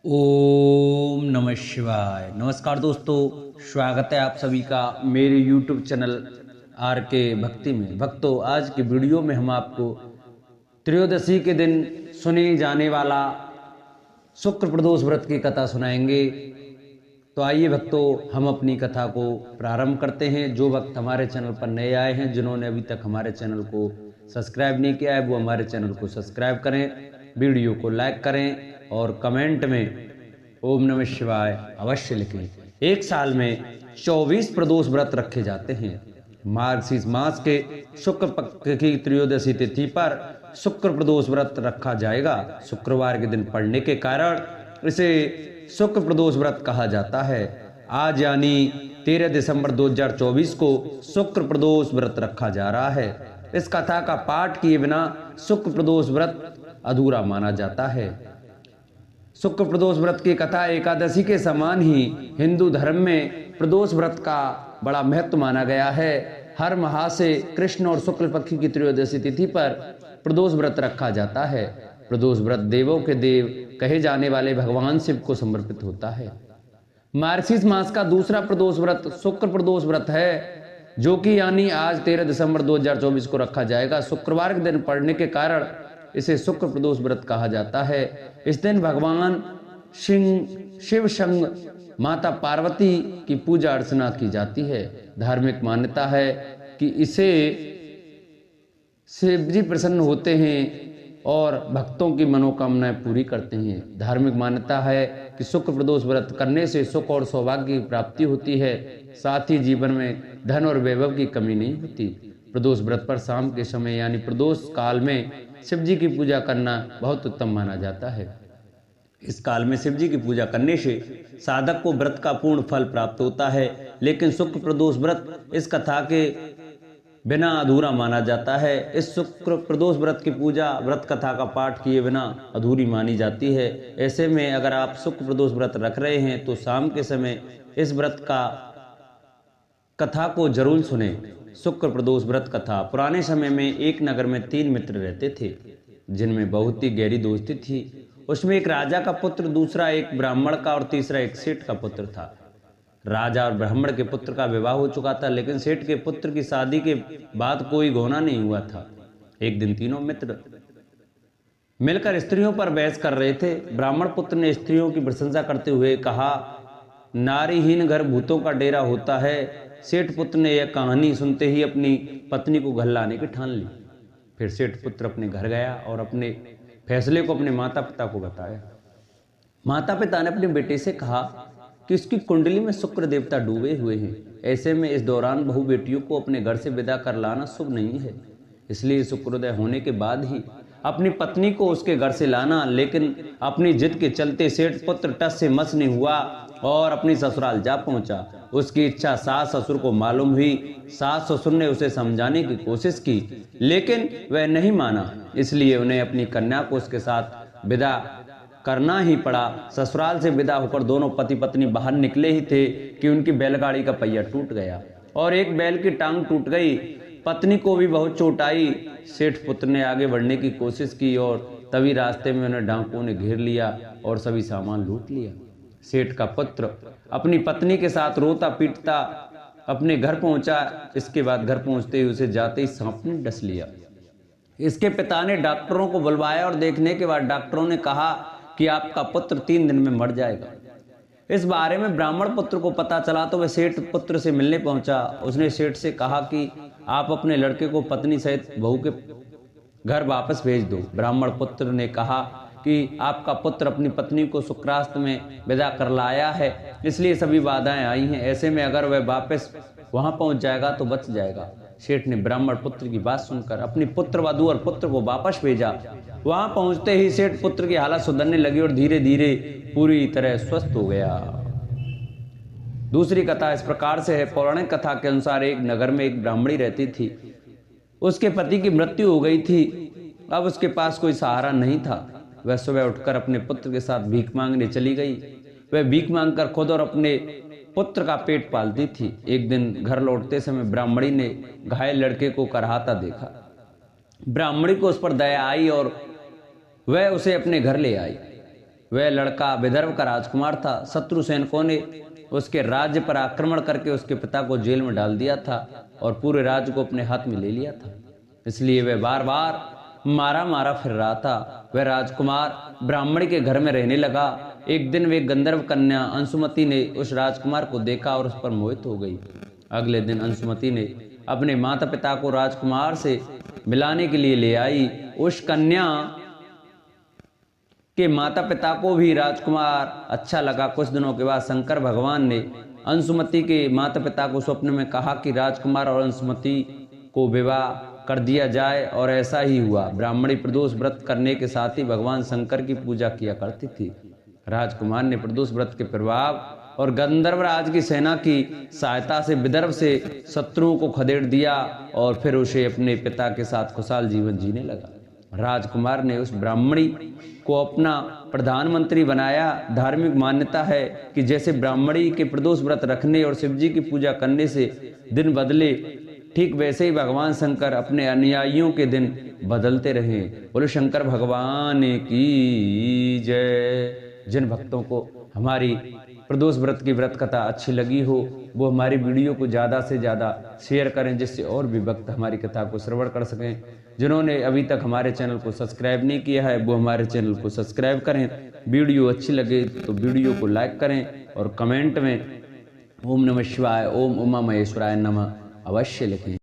ओम नमः शिवाय। नमस्कार दोस्तों, स्वागत है आप सभी का मेरे YouTube चैनल आर के भक्ति में। भक्तों, आज की वीडियो में हम आपको त्रयोदशी के दिन सुने जाने वाला शुक्र प्रदोष व्रत की कथा सुनाएंगे। तो आइए भक्तों, हम अपनी कथा को प्रारंभ करते हैं। जो भक्त हमारे चैनल पर नए आए हैं, जिन्होंने अभी तक हमारे चैनल को सब्सक्राइब नहीं किया है, वो हमारे चैनल को सब्सक्राइब करें, वीडियो को लाइक करें और कमेंट में ओम नमः शिवाय अवश्य लिखें। एक साल में 24 प्रदोष व्रत रखे जाते हैं। मार्गशीर्ष मास के शुक्ल पक्ष की त्रयोदशी तिथि पर शुक्र प्रदोष व्रत रखा जाएगा। शुक्रवार के दिन पड़ने के कारण इसे शुक्र प्रदोष व्रत कहा जाता है। आज यानी 13 दिसंबर 2024 को शुक्र प्रदोष व्रत रखा जा रहा है। इस कथा का पाठ किए बिना शुक्र प्रदोष व्रत अधूरा माना जाता है। शुक्र प्रदोष व्रत की कथा एकादशी के समान ही हिंदू धर्म में प्रदोष व्रत का बड़ा महत्व माना गया है। हर माह से कृष्ण और शुक्ल पक्ष की त्रयोदशी तिथि पर प्रदोष व्रत रखा जाता है। प्रदोष व्रत देवों के देव कहे जाने वाले भगवान शिव को समर्पित होता है। मार्गशीर्ष मास का दूसरा प्रदोष व्रत शुक्र प्रदोष व्रत है, जो कि यानी आज 13 दिसंबर 2024 को रखा जाएगा। शुक्रवार के दिन पड़ने के कारण इसे शुक्र प्रदोष व्रत कहा जाता है। इस दिन भगवान शिव संग माता पार्वती की पूजा अर्चना की जाती है। धार्मिक मान्यता है कि इसे शिव जी प्रसन्न होते हैं और भक्तों की मनोकामनाएं पूरी करते हैं। धार्मिक मान्यता है कि शुक्र प्रदोष व्रत करने से सुख और सौभाग्य की प्राप्ति होती है, साथ ही जीवन में धन और वैभव की कमी नहीं होती। प्रदोष व्रत पर शाम के समय यानी प्रदोष काल में शिव जी की पूजा करना बहुत उत्तम माना जाता है। इस काल में शिव जी की पूजा करने से साधक को व्रत का पूर्ण फल प्राप्त होता है, लेकिन शुक्र प्रदोष व्रत इस कथा के बिना अधूरा माना जाता है। इस शुक्र प्रदोष व्रत की पूजा व्रत कथा का पाठ किए बिना अधूरी मानी जाती है। ऐसे में अगर आप शुक्र प्रदोष व्रत रख रहे हैं तो शाम के समय इस व्रत का कथा को जरूर सुने। शुक्र प्रदोष व्रत कथा। पुराने समय में एक नगर में 3 मित्र रहते थे, जिनमें बहुत ही गहरी दोस्ती थी। उसमें एक राजा का पुत्र, दूसरा एक ब्राह्मण का और तीसरा एक सेठ का पुत्र था। राजा और ब्राह्मण के पुत्र का विवाह हो चुका था, लेकिन सेठ के पुत्र की शादी के बाद कोई गौना नहीं हुआ था। एक दिन तीनों मित्र मिलकर स्त्रियों पर बहस कर रहे थे। ब्राह्मण पुत्र ने स्त्रियों की प्रशंसा करते हुए कहा, नारीहीन घर भूतों का डेरा होता है। सेठ पुत्र ने यह कहानी सुनते ही अपनी पत्नी को घर लाने की ठान ली। फिर सेठ पुत्र अपने घर गया और अपने फैसले को अपने माता पिता को बताया। माता पिता ने अपने बेटे से कहा कि उसकी कुंडली में शुक्र देवता डूबे हुए हैं। ऐसे में इस दौरान बहु बेटियों को अपने घर से विदा कर लाना शुभ नहीं है, इसलिए शुक्रोदय होने के बाद ही अपनी पत्नी को उसके घर से लाना। लेकिन अपनी जिद के चलते सेठ पुत्र टस से मस नहीं हुआ और अपनी ससुराल जा पहुंचा। उसकी इच्छा सास ससुर को मालूम हुई। सास ससुर ने उसे समझाने की कोशिश की, लेकिन वह नहीं माना, इसलिए उन्हें अपनी कन्या को उसके साथ विदा करना ही पड़ा। ससुराल से विदा होकर दोनों पति पत्नी बाहर निकले ही थे कि उनकी बैलगाड़ी का पहिया टूट गया और एक बैल की टांग टूट गई। पत्नी को भी बहुत चोट आई। सेठ पुत्र ने आगे बढ़ने की कोशिश की और तभी रास्ते में उन्हें डाकुओं ने घेर लिया और सभी सामान लूट लिया। सेठ का पुत्र अपनी पत्नी के साथ रोता पीटता अपने घर पहुंचा। इसके बाद घर पहुंचते ही उसे जाते ही सांप ने डस लिया। इसके पिता ने डॉक्टरों को बुलवाया और देखने के बाद डॉक्टरों ने कहा कि आपका पुत्र 3 दिन में मर जाएगा। इस बारे में ब्राह्मण पुत्र को पता चला तो वह सेठ पुत्र से मिलने पहुंचा। उसने सेठ से कहा कि आप अपने लड़के को पत्नी सहित बहू के घर वापस भेज दो। ब्राह्मण पुत्र ने कहा कि आपका पुत्र अपनी पत्नी को शुक्रास्त में विदा कर लाया है, इसलिए सभी बाधाएं आई हैं। ऐसे में अगर वह वापस वहां पहुंच जाएगा तो बच जाएगा। सेठ ने ब्राह्मण पुत्र की बात सुनकर अपनी पुत्र वधू और पुत्र को वापस भेजा। वहां पहुंचते ही सेठ पुत्र की हालत सुधरने लगी और धीरे धीरे पूरी तरह स्वस्थ हो गया। दूसरी कथा इस प्रकार से है। पौराणिक कथा के अनुसार एक नगर में एक ब्राह्मणी रहती थी। उसके पति की मृत्यु हो गई थी। अब उसके पास कोई सहारा नहीं था। वह सुबह उठकर अपने पुत्र के साथ भीख मांगने चली गई। वह भीख मांगकर खुद और अपने पुत्र का पेट पालती थी। एक दिन घर लौटते समय ब्राह्मणी ने घायल लड़के को कराहता देखा। ब्राह्मणी को उस पर दया आई और वह उसे अपने घर ले आई। वह लड़का विदर्भ का राजकुमार था। शत्रु सैनिकों ने उसके राज्य पर आक्रमण करके उसके पिता को जेल में डाल दिया था और पूरे राज्य को अपने हाथ में ले लिया था। इसलिए वह बार बार मारा मारा फिर रहा था। वह राजकुमार ब्राह्मण के घर में रहने लगा। एक दिन वे गंधर्व कन्या अंशुमति ने उस राजकुमार को देखा और उस पर मोहित हो गई। अगले दिन अंशुमति ने अपने माता पिता को राजकुमार से मिलाने के लिए ले आई। उस कन्या के माता पिता को भी राजकुमार अच्छा लगा। कुछ दिनों के बाद शंकर भगवान ने अंशुमति के माता पिता को स्वप्न में कहा कि राजकुमार और अंशुमति को विवाह कर दिया जाए, और ऐसा ही हुआ। ब्राह्मणी प्रदोष व्रत करने के साथ ही भगवान शंकर की पूजा किया करती थी। राजकुमार ने प्रदोष व्रत के प्रभाव और गंधर्वराज की सेना की सहायता से विदर्भ से शत्रुओं को खदेड़ दिया और फिर उसे अपने पिता के साथ खुशहाल जीवन जीने लगा। राजकुमार ने उस ब्राह्मणी को अपना प्रधानमंत्री बनाया। धार्मिक मान्यता है कि जैसे ब्राह्मणी के प्रदोष व्रत रखने और शिवजी की पूजा करने से दिन बदले, ठीक वैसे ही भगवान शंकर अपने अनुयायियों के दिन बदलते रहे। बोलो शंकर भगवान की जय। जिन भक्तों को हमारी प्रदोष व्रत की व्रत कथा अच्छी लगी हो वो हमारी वीडियो को ज़्यादा से ज़्यादा शेयर करें, जिससे और भी भक्त हमारी कथा को श्रवण कर सकें। जिन्होंने अभी तक हमारे चैनल को सब्सक्राइब नहीं किया है वो हमारे चैनल को सब्सक्राइब करें। वीडियो अच्छी लगे तो वीडियो को लाइक करें और कमेंट में ओम नमः शिवाय, ओम उमा महेश्वराय नमः अवश्य लिखें।